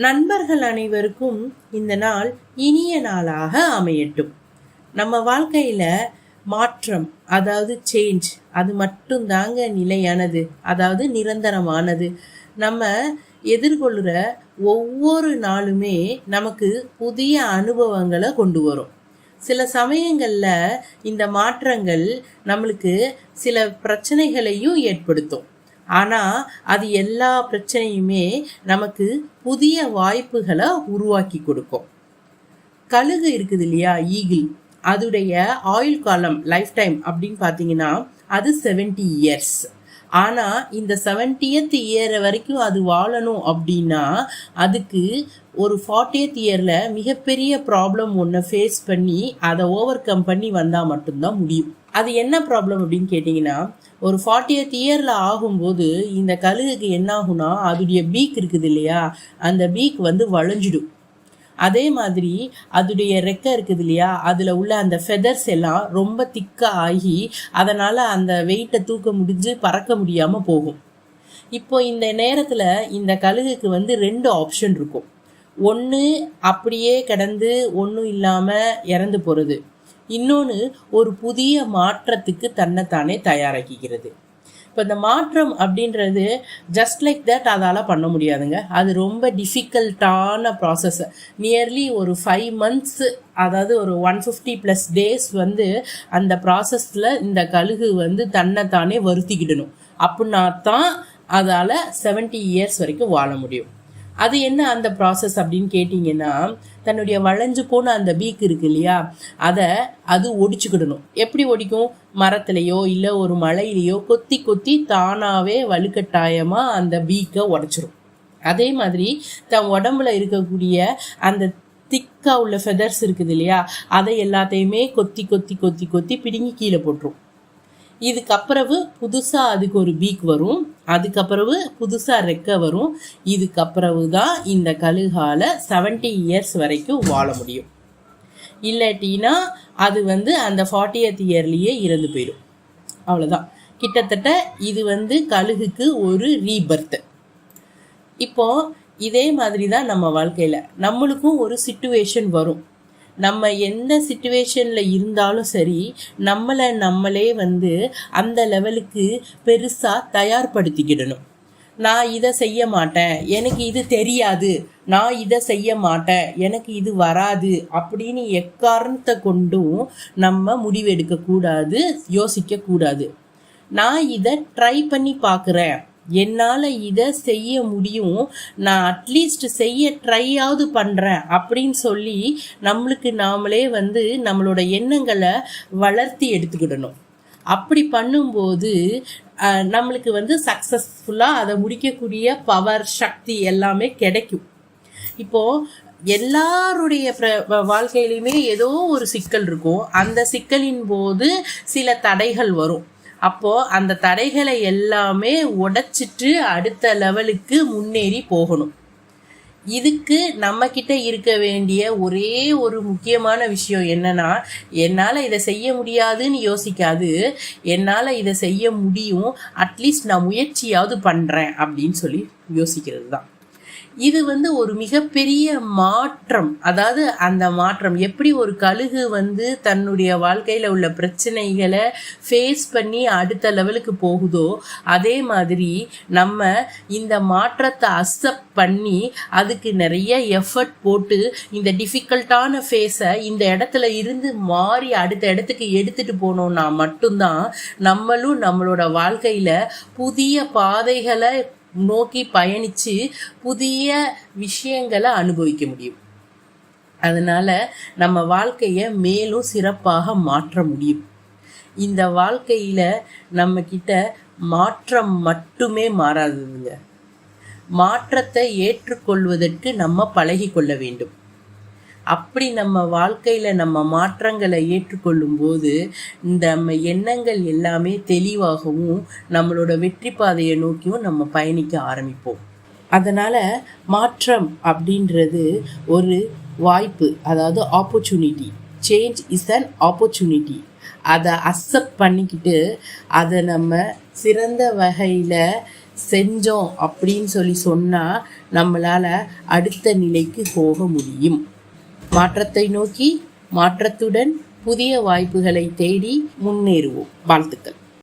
நண்பர்கள் அனைவருக்கும் இந்த நாள் இனிய நாளாக அமையட்டும். நம்ம வாழ்க்கையில் மாற்றம், அதாவது சேஞ்ச், அது மட்டும் தாங்க நிலையானது, அதாவது நிரந்தரமானது. நம்ம எதிர்கொள்கிற ஒவ்வொரு நாளுமே நமக்கு புதிய அனுபவங்களை கொண்டு வரும். சில சமயங்களில் இந்த மாற்றங்கள் நம்மளுக்கு சில பிரச்சனைகளையும் ஏற்படுத்தும். ஆனால் அது எல்லா பிரச்சனையுமே நமக்கு புதிய வாய்ப்புகளை உருவாக்கி கொடுக்கும். கழுகு இருக்குது இல்லையா, ஈகிள், அதுடைய ஆயுள் காலம், லைஃப் டைம் அப்படின்னு பார்த்தீங்கன்னா அது 70 இயர்ஸ். ஆனால் இந்த 70th இயர் வரைக்கும் அது வாழணும் அப்படின்னா அதுக்கு ஒரு 40th இயரில் மிகப்பெரிய ப்ராப்ளம் ஒன்று ஃபேஸ் பண்ணி அதை ஓவர் கம் பண்ணி வந்தால் மட்டும்தான் முடியும். அது என்ன ப்ராப்ளம் அப்படின்னு கேட்டிங்கன்னா, ஒரு 40th இயரில் ஆகும்போது இந்த கழுகுக்கு என்ன ஆகுனா, அதுடைய பீக் இருக்குது இல்லையா, அந்த பீக் வளைஞ்சிடும். அதே மாதிரி அதுடைய ரெக்கை இருக்குது இல்லையா, அதில் உள்ள அந்த ஃபெதர்ஸ் எல்லாம் ரொம்ப திக்காக ஆகி அதனால் அந்த வெயிட்டை தூக்க முடிஞ்சு பறக்க முடியாமல் போகும். இப்போ இந்த நேரத்தில் இந்த கழுகுக்கு 2 ஆப்ஷன் இருக்கும். ஒன்று அப்படியே கிடந்து ஒன்றும் இல்லாமல் இறந்து போகிறது, இன்னொன்று ஒரு புதிய மாற்றத்துக்கு தன்னைத்தானே தயாராக்கிக்கிறது. இப்போ இந்த மாற்றம் அப்படின்றது ஜஸ்ட் லைக் தட் அதால் பண்ண முடியாதுங்க. அது ரொம்ப டிஃபிகல்ட்டான ப்ராசஸ். நியர்லி ஒரு 5 months, அதாவது ஒரு 150+ days அந்த ப்ராசஸில் இந்த கழுகு தன்னைத்தானே வருத்திக்கிடணும். அப்படின்னா தான் அதால் 70 years வரைக்கும் வாழ முடியும். அது என்ன அந்த ப்ராசஸ் அப்படின்னு கேட்டிங்கன்னா, தன்னுடைய வளைஞ்சு போன அந்த பீக் இருக்கு இல்லையா, அது ஒடிச்சுக்கிடணும். எப்படி ஒடிக்கும்? மரத்துலையோ இல்லை ஒரு மலையிலையோ கொத்தி கொத்தி தானாகவே வலுக்கட்டாயமாக அந்த பீக்கை உடச்சிரும். அதே மாதிரி தன் உடம்புல இருக்கக்கூடிய அந்த திக்காக உள்ள ஃபெதர்ஸ் இருக்குது இல்லையா, அதை எல்லாத்தையுமே கொத்தி கொத்தி கொத்தி கொத்தி பிடுங்கி கீழே போட்டுரும். இதுக்கப்புறவு புதுசாக அதுக்கு ஒரு பீக் வரும், அதுக்கப்புறவு புதுசாக ரெக்கை வரும். இதுக்கப்புறவு தான் இந்த கழுகால 70 years வரைக்கும் வாழ முடியும். இல்லாட்டினா அது அந்த 40th இயர்லேயே இறந்து போயிடும். அவ்வளோதான். கிட்டத்தட்ட இது கழுகுக்கு ஒரு ரீபர்த். இப்போ இதே மாதிரி தான் நம்ம வாழ்க்கையில் நம்மளுக்கும் ஒரு சிச்சுவேஷன் வரும். நம்ம எந்த சிச்சுவேஷனில் இருந்தாலும் சரி, நம்மளே அந்த லெவலுக்கு பெருசாக தயார்படுத்திக்கிடணும். நான் இதை செய்ய மாட்டேன், எனக்கு இது தெரியாது, நான் இதை செய்ய மாட்டேன், எனக்கு இது வராது அப்படின்னு எக்காரணத்தை கொண்டும் நம்ம முடிவெடுக்கக்கூடாது, யோசிக்கக்கூடாது. நான் இதை ட்ரை பண்ணி பார்க்குறேன், என்னால் இதை செய்ய முடியும், நான் அட்லீஸ்ட் செய்ய ட்ரையாவது பண்ணுறேன் அப்படின்னு சொல்லி நம்மளுக்கு நாமளே நம்மளோட எண்ணங்களை வளர்த்தி எடுத்துக்கிடணும். அப்படி பண்ணும்போது நம்மளுக்கு சக்ஸஸ்ஃபுல்லாக அதை முடிக்கக்கூடிய பவர், சக்தி எல்லாமே கிடைக்கும். இப்போது எல்லாருடைய வாழ்க்கையிலையுமே ஏதோ ஒரு சிக்கல் இருக்கும். அந்த சிக்கலின் போது சில தடைகள் வரும். அப்போது அந்த தடைகளை எல்லாமே உடைச்சிட்டு அடுத்த லெவலுக்கு முன்னேறி போகணும். இதுக்கு நம்மக்கிட்ட இருக்க வேண்டிய ஒரே ஒரு முக்கியமான விஷயம் என்னன்னா, என்னால் இதை செய்ய முடியாதுன்னு யோசிக்காது, என்னால் இதை செய்ய முடியும், அட்லீஸ்ட் நான் முயற்சியாவது பண்ணுறேன் அப்படின்னு சொல்லி யோசிக்கிறது தான். இது ஒரு மிகப்பெரிய மாற்றம். அதாவது அந்த மாற்றம் எப்படி ஒரு கழுகு தன்னுடைய வாழ்க்கையில் உள்ள பிரச்சனைகளை ஃபேஸ் பண்ணி அடுத்த லெவலுக்கு போகுதோ, அதே மாதிரி நம்ம இந்த மாற்றத்தை அக்செப்ட் பண்ணி அதுக்கு நிறைய எஃபர்ட் போட்டு இந்த டிஃபிகல்ட்டான ஃபேஸை இந்த இடத்துல இருந்து மாறி அடுத்த இடத்துக்கு எடுத்துகிட்டு போனோம்னா மட்டும்தான் நம்மளும் நம்மளோட வாழ்க்கையில் புதிய பாதைகளை நோக்கி பயணித்து புதிய விஷயங்களை அனுபவிக்க முடியும். அதனால் நம்ம வாழ்க்கையை மேலும் சிறப்பாக மாற்ற முடியும். இந்த வாழ்க்கையில் நம்மக்கிட்ட மாற்றம் மட்டுமே மாறாததுங்க. மாற்றத்தை ஏற்றுக்கொள்வதற்கு நம்ம பழகி கொள்ள வேண்டும். அப்படி நம்ம வாழ்க்கையில் நம்ம மாற்றங்களை ஏற்றுக்கொள்ளும் போது நம்ம எண்ணங்கள் எல்லாமே தெளிவாகவும் நம்மளோட வெற்றி பாதையை நோக்கியும் நம்ம பயணிக்க ஆரம்பிப்போம். அதனால் மாற்றம் அப்படின்றது ஒரு வாய்ப்பு, அதாவது opportunity. Change is an opportunity. அதை அக்செப்ட் பண்ணிக்கிட்டு அதை நம்ம சிறந்த வகையில் செஞ்சோம் அப்படின்னு சொன்னால் நம்மளால் அடுத்த நிலைக்கு போக முடியும். மாற்றத்தை நோக்கி மாற்றத்துடன் புதிய வாய்ப்புகளை தேடி முன்னேறுவோம். வாழ்த்துக்கள்.